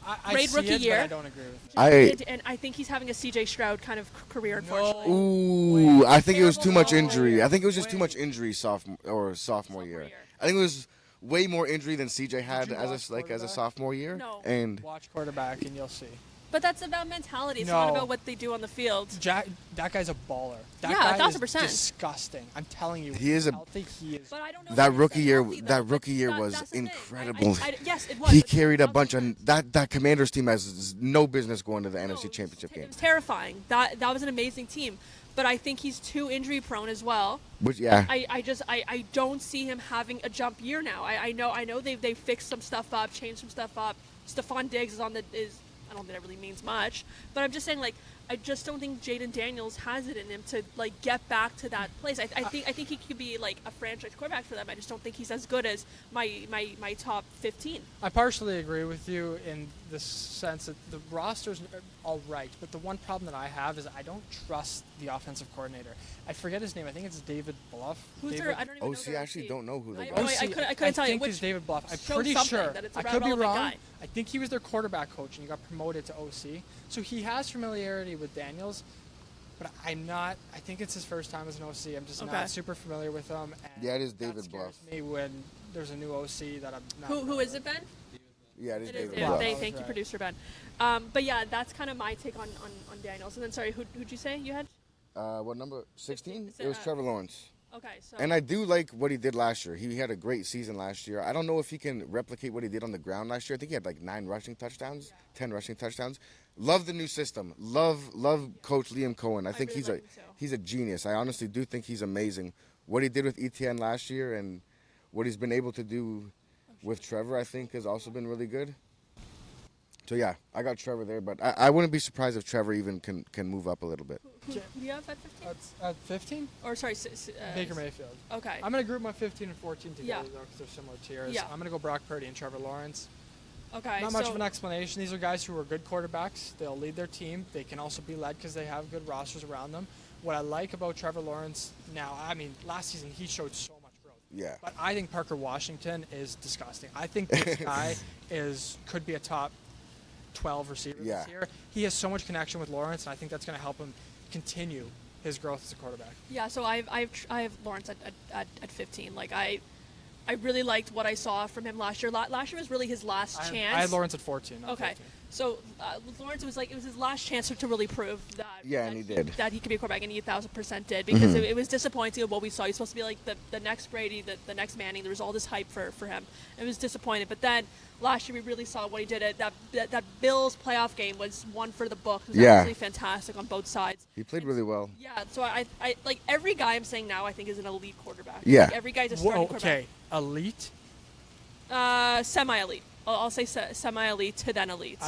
I Great see rookie it, year. but I don't agree with it. and I think he's having a CJ Stroud kind of career, No. unfortunately. Ooh, I think it was too much Terrible. injury. I think it was just too Wait. much injury sophomore year. I think it was way more injury than CJ had you watch as a quarterback? sophomore year. No. And Watch quarterback and you'll see. But that's about mentality. It's not No. about what they do on the field. That guy's a baller. That Yeah, guy 1,000%. is disgusting. I'm telling you. He is a- healthy. He is. But I don't know. That if he's rookie year- healthy, though. that But rookie year was that's the thing. incredible. Yes, it was. he but carried a bunch of 1,000%. that Commanders team has no business going to the No, NFC Championship it game. was terrifying. That was an amazing team. But I think he's too injury prone as well. Which yeah, I don't see him having a jump year now. I know they fixed some stuff up, changed some stuff up. Stephon Diggs is I don't think that really means much, but I'm just saying, like, I just don't think Jaden Daniels has it in him to, like, get back to that place. I think he could be, like, a franchise quarterback for them. I just don't think he's as good as my top 15. I partially agree with you in the sense that the roster's all right, but the one problem that I have is I don't trust the offensive coordinator. I forget his name. I think it's David Bluff. Who's David, their? I don't even know. OC, their I actually don't know who they I- got. no, I couldn't tell you think which. it's David Bluff. I'm show pretty something sure. that it's a I could be relevant wrong. guy. I think he was their quarterback coach, and he got promoted to OC. So he has familiarity with Daniels, but I'm not. I think it's his first time as an OC. I'm just Okay. not super familiar with him. And Yeah, it is that David scares Bluff. me when there's a new OC that I'm not. Who is it, Ben? Yeah, it is It is. David Yeah, Bluff. thank you, Right. producer Ben. But yeah, that's kind of my take on Daniels. And then, sorry, who'd you say you had? What number? 16? Is it, It was Trevor Lawrence. Okay, so. And I do like what he did last year. He had a great season last year. I don't know if he can replicate what he did on the ground last year. I think he had like 9 rushing touchdowns, 10 rushing touchdowns. Love the new system. Love Coach Liam Cohen. I think really like him too. he's a genius. I honestly do think he's amazing. What he did with ETN last year and what he's been able to do with Trevor, I think, has also been really good. So yeah, I got Trevor there, but I wouldn't be surprised if Trevor even can move up a little bit. Who do you have at 15? At 15, Or sorry, Baker Mayfield. Okay. I'm going to group my 15 and 14 together Yeah. though, because they're similar tiers. Yeah. I'm going to go Brock Purdy and Trevor Lawrence. Okay. Not much so, of an explanation. These are guys who are good quarterbacks. They'll lead their team. They can also be led because they have good rosters around them. What I like about Trevor Lawrence now, I mean, last season he showed so much growth. Yeah. But I think Parker Washington is disgusting. I think this guy could be a top 12 receiver Yeah. this year. He has so much connection with Lawrence, and I think that's going to help him continue his growth as a quarterback. Yeah, so I have Lawrence at 15. Like I really liked what I saw from him last year. Last year was really his last chance. I had Lawrence at 14. Not Okay. 15. So Lawrence was his last chance to really prove that. Yeah, that and he did. That he could be a quarterback, and he 1,000% did because it was disappointing of what we saw. He's supposed to be like the next Brady, the next Manning. There was all this hype for him. It was disappointing, but then last year we really saw what he did. That Bills playoff game was one for the book. It was Yeah. absolutely fantastic on both sides. He played really well. Yeah, so I like every guy I'm saying now I think is an elite quarterback. Yeah. Like, every guy's a starting Whoa, quarterback. okay, elite. Semi-elite. I'll say semi-elite to then elite.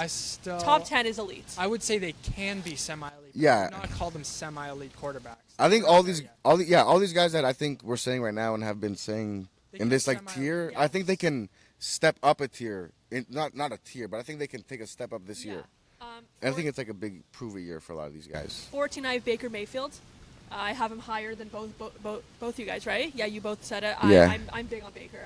Top 10 is elite. I would say they can be semi-elite. Yeah. I would not call them semi-elite quarterbacks. I think all these guys that I think we're saying right now and have been saying in this like tier, I think they can step up a tier. Not a tier, but I think they can take a step up this year. And I think it's like a big prove-it year for a lot of these guys. 14, I have Baker Mayfield. I have him higher than both you guys, right? Yeah, you both said it. Yeah. I'm big on Baker.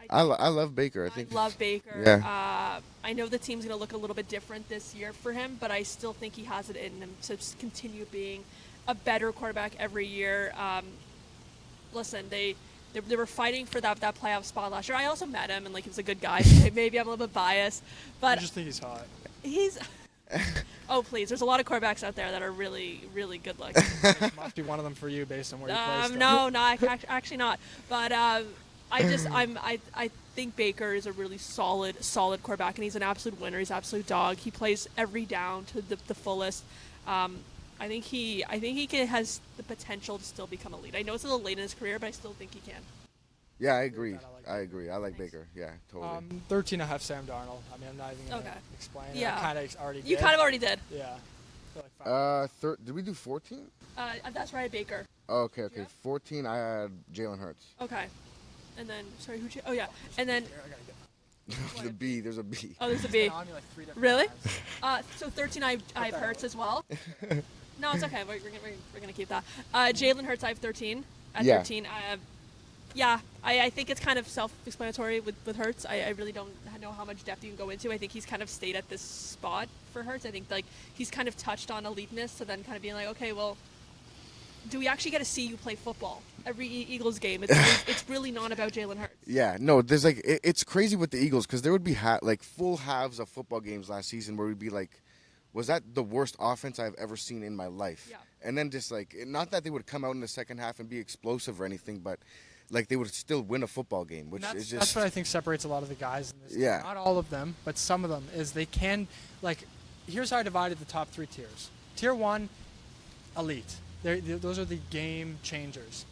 I love Baker. I love Baker. Yeah. I know the team's going to look a little bit different this year for him, but I still think he has it in him to continue being a better quarterback every year. Listen, they were fighting for that playoff spot last year. I also met him, and like he was a good guy. So maybe I'm a little bit biased, but I just think he's hot. He's. Oh please! There's a lot of quarterbacks out there that are really, really good looking. Must be one of them for you, based on where you placed him. No, actually not. But I think Baker is a really solid quarterback, and he's an absolute winner. He's an absolute dog. He plays every down to the fullest. I think he has the potential to still become elite. I know it's a little late in his career, but I still think he can. Yeah, I agree. I agree. I like Baker. Yeah, totally. 13, I have Sam Darnold. I mean, I'm not even going to explain. Yeah. I kind of already did. You kind of already did. Yeah. Like did we do 14? That's right, Baker. Oh, okay. Yeah. 14, I had Jalen Hurts. Okay. And then, sorry, who'd you? Oh, yeah. And then. The B. There's a B. Oh, there's a B. On me like 3 different Really? times. So 13, I have Hurts as well. No, it's okay. We're gonna keep that. Jalen Hurts, I have 13. At 13, I have. Yeah, I think it's kind of self-explanatory with Hurts. I really don't know how much depth you can go into. I think he's kind of stayed at this spot for Hurts. I think like he's kind of touched on eliteness, so then kind of being like, okay, well, do we actually get to see you play football every Eagles game? It's really not about Jalen Hurts. Yeah, no, there's like it's crazy with the Eagles because there would be like full halves of football games last season where we'd be like, was that the worst offense I've ever seen in my life? Yeah. And then just like, not that they would come out in the second half and be explosive or anything, but like they would still win a football game, which is just. That's what I think separates a lot of the guys in this Yeah. team. Not all of them, but some of them is they can like. Here's how I divided the top 3 tiers. Tier 1, elite. Those are the game changers.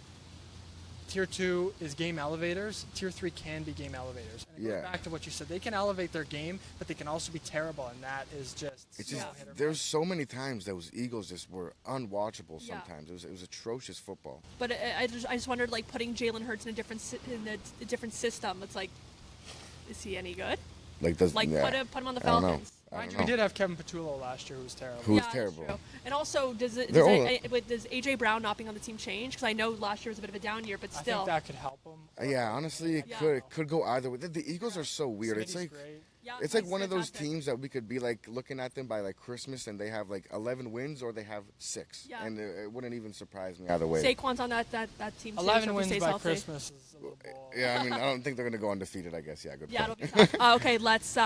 Tier 2 is game elevators. Tier 3 can be game elevators. And it goes back to what you said. They can elevate their game, but they can also be terrible, and that is just. It's just there's so many times those Eagles just were unwatchable. Sometimes it was atrocious football. But I just wondered, like putting Jalen Hurts in a different system. It's like, is he any good? Like put him on the Falcons. Mind you, we did have Kevin Patullo last year, who was terrible. Who was terrible. True. And also, does AJ Brown not being on the team change? Because I know last year was a bit of a down year, but still. I think that could help him. Yeah, honestly, it could go either way. The Eagles are so weird. Smitty's It's like. great. Yeah, It's like one of those teams that we could be like looking at them by like Christmas and they have like 11 wins or they have 6. Yeah. And it wouldn't even surprise me either way. Saquon's on that team too. 11 so wins by healthy. Christmas is a little bold. Yeah, I mean, I don't think they're going to go undefeated, I guess. Yeah, good Yeah, point. it'll be tough. Okay, let's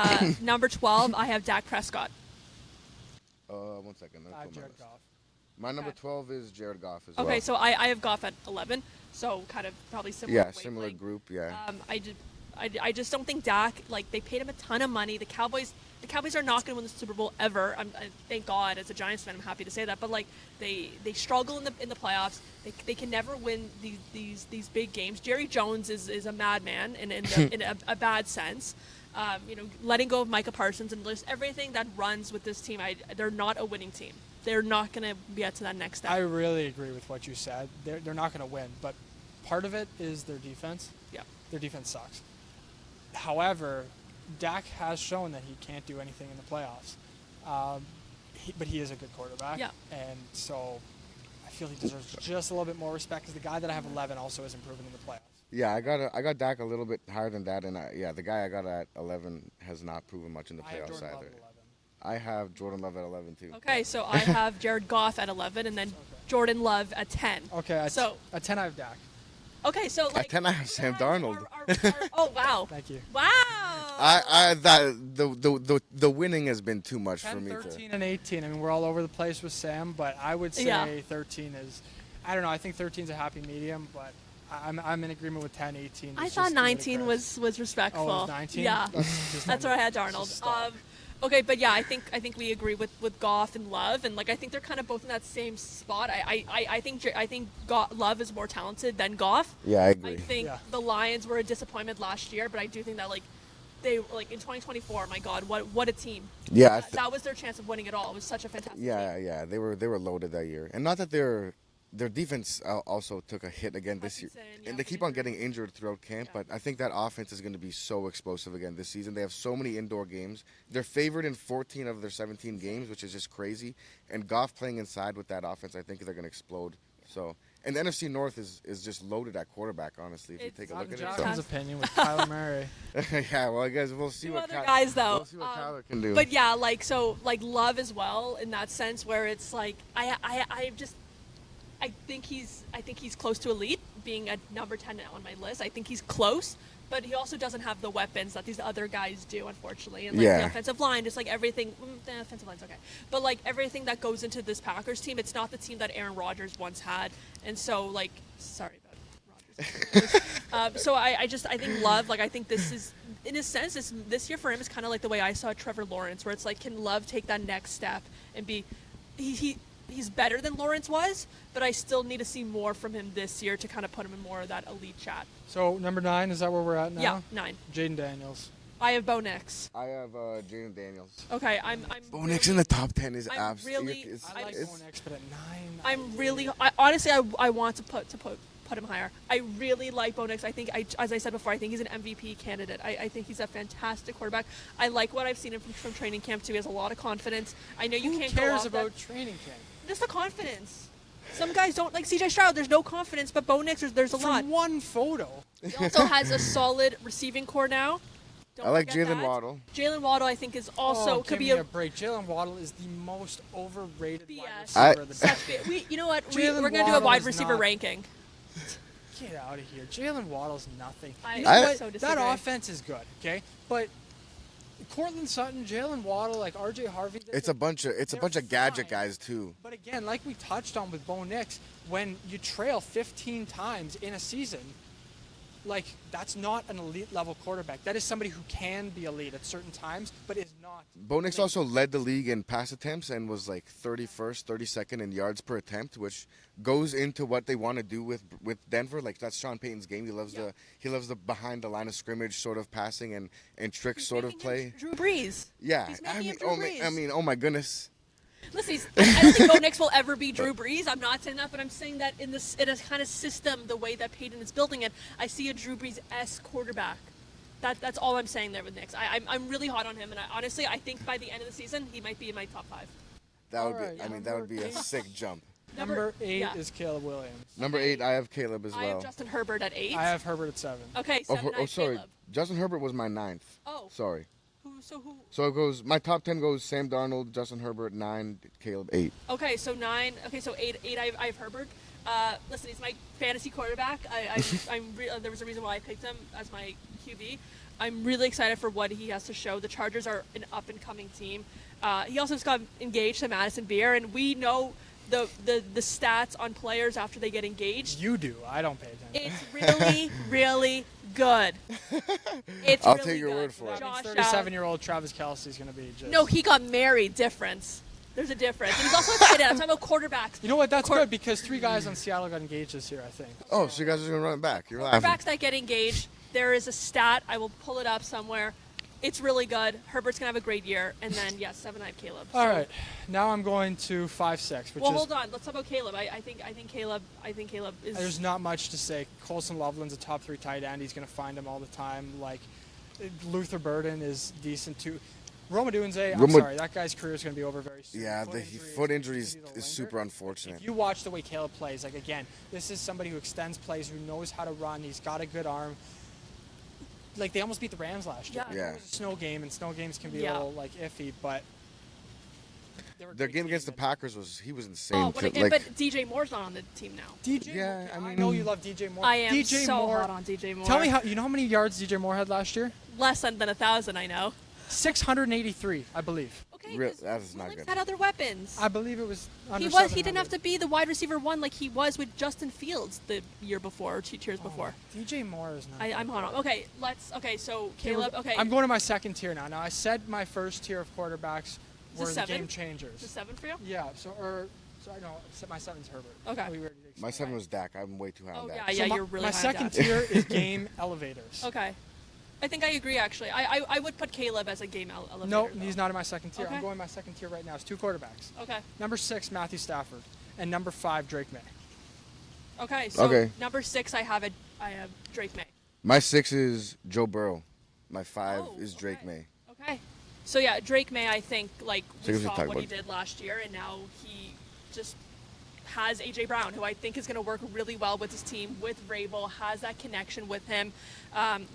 number 12. I have Dak Prescott. 1 second. I have Jared Goff. My number 12 is Jared Goff as well. Okay, so I have Goff at 11. So kind of probably similar. Yeah, similar group. Yeah. I just don't think Dak, like, they paid him a ton of money. The Cowboys are not going to win the Super Bowl ever. Thank God, as a Giants fan, I'm happy to say that. But like, they struggle in the playoffs. They can never win these big games. Jerry Jones is a madman in a bad sense. Letting go of Micah Parsons and just everything that runs with this team. They're not a winning team. They're not going to get to that next step. I really agree with what you said. They're not going to win, but part of it is their defense. Yeah. Their defense sucks. However, Dak has shown that he can't do anything in the playoffs. But he is a good quarterback. Yeah. And so I feel he deserves just a little bit more respect because the guy that I have 11 also is improving in the playoffs. Yeah, I got Dak a little bit higher than that, and the guy I got at 11 has not proven much in the playoffs either. I have Jordan Love at 11 too. Okay, so I have Jared Goff at 11, and then Jordan Love at 10. Okay, at 10 I have Dak. Okay, so like, at 10 I have Sam Darnold. Oh wow! Thank you. Wow. The winning has been too much 10, for me. 13, and 18. I mean, we're all over the place with Sam, but I would say 13 is. I don't know. I think 13 is a happy medium, but I'm in agreement with 10, 18. I thought 19 was respectful. Oh, it was 19? Yeah, that's where I had Darnold. Okay, but yeah, I think we agree with Goff and Love, and like I think they're kind of both in that same spot. I think Love is more talented than Goff. Yeah, I agree. I think the Lions were a disappointment last year, but I do think that like they like in 2024. My God, what a team! Yeah, That was their chance of winning it all. It was such a fantastic team. yeah. They were loaded that year, and not that their defense also took a hit again this year, Hutchinson, and they keep on getting injured throughout camp. But I think that offense is going to be so explosive again this season. They have so many indoor games. They're favored in 14 of their 17 games, which is just crazy. And Goff playing inside with that offense, I think they're going to explode. So, and the NFC North is just loaded at quarterback. Honestly, if you take a look at it. John's opinion with Kyler Murray. Yeah, well, I guess we'll see Two what other guys though. We'll see what Kyler can do. But yeah, like Love as well in that sense where it's like I think he's close to elite, being at number 10 on my list. I think he's close, but he also doesn't have the weapons that these other guys do, unfortunately. And like the offensive line, just like everything, the offensive line's okay, but like everything that goes into this Packers team, it's not the team that Aaron Rodgers once had. And so like, sorry about Rodgers. So I think Love, like I think this is, in a sense, this year for him is kind of like the way I saw Trevor Lawrence, where it's like, can Love take that next step and be, he's better than Lawrence was, but I still need to see more from him this year to kind of put him in more of that elite chat. So number 9, is that where we're at now? Yeah, 9. Jaden Daniels. I have Bo Nix. I have Jaden Daniels. Okay, I'm Bo really, Nix in the top 10 is I'm absolutely. really- I like Bo Nix, but at 9. I'm really, honestly, I want to put him higher. I really like Bo Nix. I think, as I said before, I think he's an MVP candidate. I think he's a fantastic quarterback. I like what I've seen him from training camp too. He has a lot of confidence. I know you Who can't cares go off about that. training camp? Just the confidence. Some guys don't like CJ Stroud. There's no confidence, but Bo Nix, there's a lot. From one photo. He also has a solid receiving core now. Don't I like forget Jalen that. Waddle. Jalen Waddle, I think, is also give could be me a break. Jalen Waddle is the most overrated wide BS. receiver of the Such decade. you know what? Jalen We're gonna do a Waddle wide is receiver not- ranking. Get out of here. Jalen Waddle's nothing. I You know what? so that disagree. offense is good, okay? But Cortland Sutton, Jalen Waddle, like RJ Harvey. It's a bunch of they're gadget fine. guys too. But again, like we touched on with Bo Nix, when you trail 15 times in a season, like that's not an elite level quarterback. That is somebody who can be elite at certain times, but is not. Bo Nix elite. also led the league in pass attempts and was like 31st, 32nd in yards per attempt, which goes into what they want to do with Denver. Like that's Sean Payton's game. He loves the behind the line of scrimmage sort of passing and trick He's sort of making play. him Drew Brees. Yeah, He's making him Drew Brees. oh my goodness. Listen, I don't think Bo Nix will ever be Drew Brees. I'm not saying that, but I'm saying that in a kind of system, the way that Peyton is building it, I see a Drew Brees-esque quarterback. That's all I'm saying there with Nix. I'm really hot on him, and honestly, I think by the end of the season, he might be in my top 5. That would Alright, be. I mean, that would be a sick jump. Number 8 yeah. is Caleb Williams. Number 8, I have Caleb as I well. have Justin Herbert at 8. I have Herbert at 7. Okay, 7, I have Sorry. Caleb. Justin Herbert was my 9th. Oh. Sorry. Who? So it goes. My top 10 goes Sam Darnold, Justin Herbert, 9, Caleb, 8. Okay, so 9. Okay, so 8. I have Herbert. Listen, he's my fantasy quarterback. There was a reason why I picked him as my QB. I'm really excited for what he has to show. The Chargers are an up and coming team. He also just got engaged to Madison Beer, and we know the stats on players after they get engaged. You do. I don't pay attention. It's really, really good. It's I'll really take your good. word for it. Josh 37-year-old Travis Kelce is going to be just. No, he got married. Difference. There's a difference. And he's also a tight end. I'm talking about quarterbacks. You know what? That's good because 3 guys on Seattle got engaged this year, I think. Oh, so you guys are going to run it back. You're laughing. Quarterbacks that get engaged. There is a stat. I will pull it up somewhere. It's really good. Herbert's going to have a great year. And then, yes, 7, I have Caleb. All right. Now I'm going to 5-6, which Well, is. hold on. Let's talk about Caleb. I think Caleb is. There's not much to say. Colson Loveland's a top 3 tight end. He's going to find him all the time. Like, Luther Burden is decent too. Roma Dunze, I'm sorry, that guy's career is going to be over very soon. Yeah, the foot injury is super unfortunate. If you watch the way Caleb plays, like again, this is somebody who extends plays, who knows how to run. He's got a good arm. Like they almost beat the Rams last year. Yeah. It was a snow game, and snow games can be Yeah. a little like iffy, but they were a Their great game against the team. Packers was insane. Oh, Like, but DJ Moore's not on the team now. DJ, Yeah, Moore, I I mean- know you love DJ Moore. I am DJ so Moore, hot on DJ Moore. Tell me you know how many yards DJ Moore had last year? Less than 1,000, I know. 683, I believe. Okay, Real- 'cause that is not Williams good. had other weapons. I believe it was under He didn't have 700. to be the wide receiver 1 like he was with Justin Fields the year before or 2 years before. DJ Moore is not. I'm hot on. Okay, so Caleb. Okay, I'm going to my second tier now. Now I said my first tier of quarterbacks Is were this the 7? game Is changers. it 7 for you? Yeah. Sorry, no. My 7's Herbert. Okay. Oh, we already did my 7 explain. was Dak. I'm way too high on Oh Dak. yeah, So you're really my high second on Dak. tier is game elevators. Okay. I think I agree, actually. I would put Caleb as a game elevator. No, though. he's not in my second tier. Okay. I'm going my second tier right now. It's 2 quarterbacks. Okay. Number 6, Matthew Stafford, and number 5, Drake May. Okay, so Okay. number 6, I have Drake May. My 6 is Joe Burrow. My 5 Oh, is Drake okay. May. Okay. So yeah, Drake May, I think, like, So we we should saw talk what he about- did last year, and now he just has AJ Brown, who I think is going to work really well with his team, with Vrabel, has that connection with him.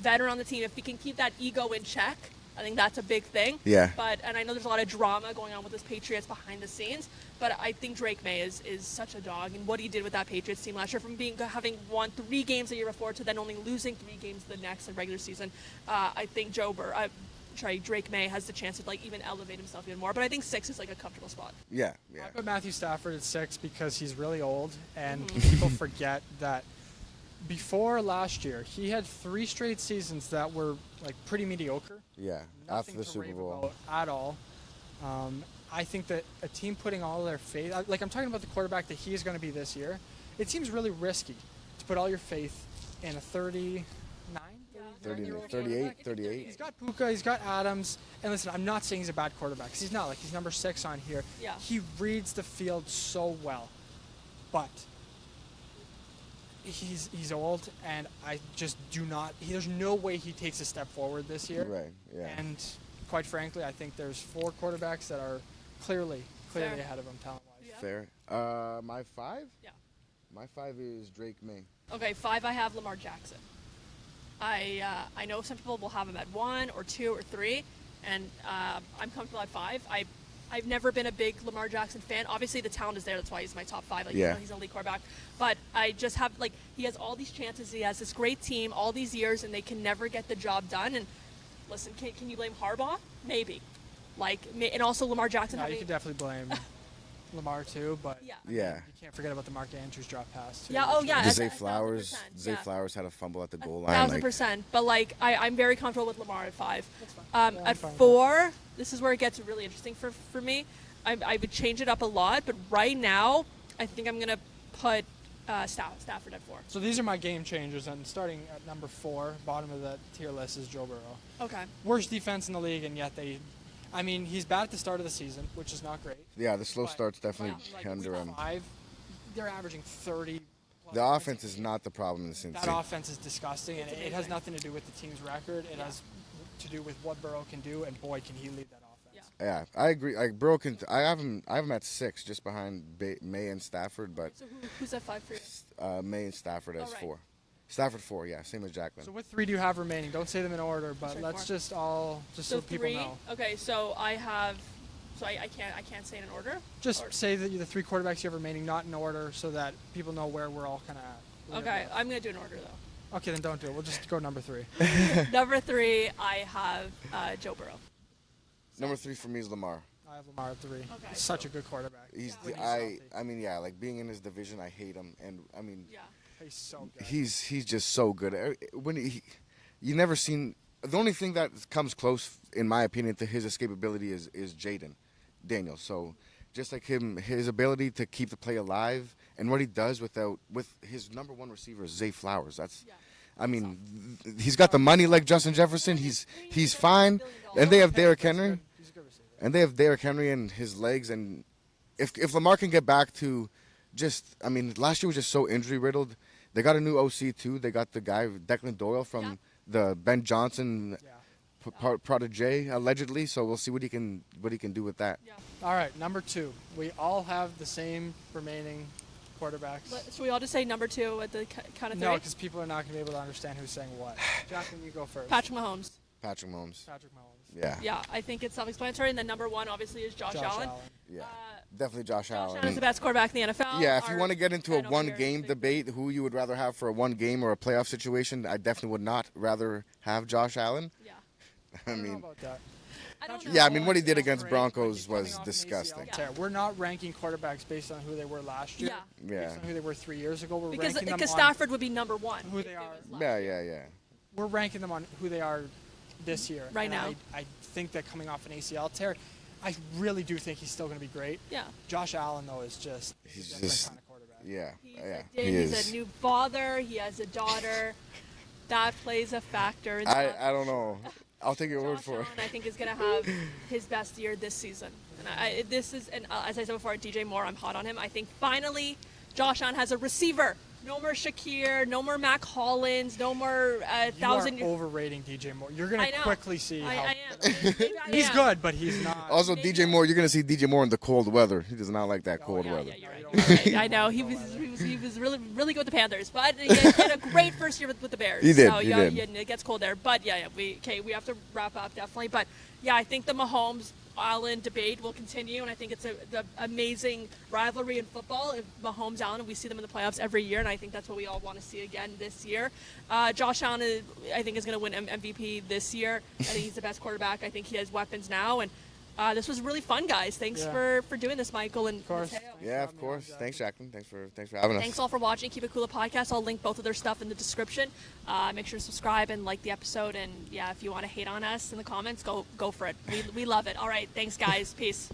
Veteran on the team, if he can keep that ego in check, I think that's a big thing. Yeah. And I know there's a lot of drama going on with this Patriots behind the scenes, but I think Drake May is such a dog, and what he did with that Patriots team last year, from having won 3 games the year before to then only losing 3 games the next in regular season, I think Drake May has the chance to like even elevate himself even more. But I think 6 is like a comfortable spot. Yeah. I put Matthew Stafford at 6 because he's really old, and people forget that before last year, he had 3 straight seasons that were like pretty mediocre. Yeah. Nothing After the to Super rave Bowl. about at all. I think that a team putting all their faith, like I'm talking about the quarterback that he is going to be this year, it seems really risky to put all your faith in a 39, 39-year-old 38, quarterback. 38. He's got Puka, he's got Adams, and listen, I'm not saying he's a bad quarterback, 'cause he's not. Like, he's number 6 on here. Yeah. He reads the field so well, but he's old, and I just do not. There's no way he takes a step forward this year. Right. Yeah. And quite frankly, I think there's 4 quarterbacks that are clearly Fair. ahead of him talent-wise. Yeah. Fair. My 5? Yeah. My 5 is Drake May. Okay, 5, I have Lamar Jackson. I know some people will have him at 1 or 2 or 3, and I'm comfortable at 5. I've never been a big Lamar Jackson fan. Obviously, the talent is there. That's why he's my top 5. Like, Yeah. he's an elite quarterback. But I just have, like, he has all these chances. He has this great team all these years, and they can never get the job done. And listen, can you blame Harbaugh? Maybe. And also Lamar Jackson Yeah, you having. could definitely blame Lamar too, but Yeah. Yeah. you can't forget about the Mark Andrews drop pass too. Yeah, oh, yeah. The a Zay 1,000%, Flowers. Zay yeah. Flowers had a fumble at the goal line. 1,000%. But I'm very comfortable with Lamar at 5. That's fine. Yeah, I'm At fine with 4, this is where it gets really interesting for me. I would change it up a lot, but right now, I think I'm gonna put Stafford at 4. So these are my game changers, and starting at number 4, bottom of the tier list is Joe Burrow. Okay. Worst defense in the league, and yet he's bad at the start of the season, which is not great. Yeah, the slow But- start's definitely Like, under week him. 5, they're averaging 30. The offense is not the problem in Cincy. That offense is disgusting, and It's it has amazing. nothing to do with the team's record. It Yeah. has to do with what Burrow can do, and boy, can he lead that offense. Yeah, I agree. Like Burrow can. I have him at 6, just behind May and Stafford, but So who's at 5 for you? May and Stafford as Oh, right. 4. Stafford 4, yeah, same as Jacqueline. So what 3 do you have remaining? Don't say them in order, but Sure, let's 4. just all so people 3. know. Okay, so I have. So I can't say it in order. Just Or- say that the 3 quarterbacks you have remaining, not in order, so that people know where we're all kind of at. Okay, I'm gonna do an order though. Okay, then don't do it. We'll just go number 3. Number 3, I have Joe Burrow. Number 3 for me is Lamar. I have Lamar at 3. Okay, He's such so- a good quarterback. He's When the, healthy. I mean, yeah, like being in his division, I hate him, and I mean, Yeah. He's so good. he's just so good. When you never seen the only thing that comes close, in my opinion, to his escapability is Jaden Daniels. So just like him, his ability to keep the play alive and what he does with his number 1 receiver, Zay Flowers. That's, Yeah. I mean, he's got the money like Justin Jefferson. He's fine, and they have Derrick Henry. He's a good receiver. And they have Derrick Henry and his legs, and if Lamar can get back to last year was just so injury riddled. They got a new OC too. They got the guy Declan Doyle from the Ben Johnson Yeah. protege allegedly. So we'll see what he can do with that. Yeah. All right, number 2. We all have the same remaining quarterbacks. Should we all just say number 2 at the count of 3? No, because people are not going to be able to understand who's saying what. Jacqueline, you go first. Patrick Mahomes. Patrick Mahomes. Patrick Mahomes. Yeah. Yeah, I think it's self-explanatory. And then number 1 obviously is Josh Allen. Yeah. Definitely Josh Josh Allen. Allen's the best quarterback in the NFL. Yeah, if you want to get into a fan over here one-game thinks- debate, who you would rather have for a one game or a playoff situation, I definitely would not rather have Josh Allen. Yeah. I I don't know mean, about that. I don't Patrick know. Yeah, I mean, what he Mahomes did is against great, Broncos but he's coming was off an disgusting. ACL tear. We're not ranking quarterbacks based on who they were last year. Yeah. Yeah. Based on who they were 3 years ago. We're Because ranking them on Stafford would be number 1. who if they it are. was last Yeah, year. yeah, yeah. We're ranking them on who they are this year. Right And now. I think that coming off an ACL tear, I really do think he's still going to be great. Yeah. Josh Allen, though, is just He's a different just- kind of quarterback. Yeah, He's, yeah. he's a new father. He has a daughter. that plays a factor. I don't know. I'll take your word Josh for it. Allen, I think, is going to have his best year this season. And as I said before, DJ Moore, I'm hot on him. I think finally Josh Allen has a receiver. No more Shakir, no more Mac Hollins, no more thousand. You are overrating DJ Moore. You're going to quickly see how I am. he's good, but he's not. Also, DJ Moore, you're going to see DJ Moore in the cold weather. He does not like that cold weather. Yeah, you're right. I know he was really good with the Panthers, but he had a great first year with the Bears. He did. So, He yeah, did. it gets cold there, but we have to wrap up definitely. But yeah, I think the Mahomes Allen debate will continue, and I think it's the amazing rivalry in football. Mahomes Allen, and we see them in the playoffs every year, and I think that's what we all want to see again this year. Josh Allen, I think, is going to win MVP this year. I think he's the best quarterback. I think he has weapons now, and this was really fun, guys. Thanks for doing this, Michael and Matteo. Yeah, of course. Thanks, Jacqueline. Thanks for having us. Thanks all for watching. Keep It Cool podcast. I'll link both of their stuff in the description. Make sure to subscribe and like the episode. And yeah, if you want to hate on us in the comments, go for it. We love it. All right. Thanks, guys. Peace.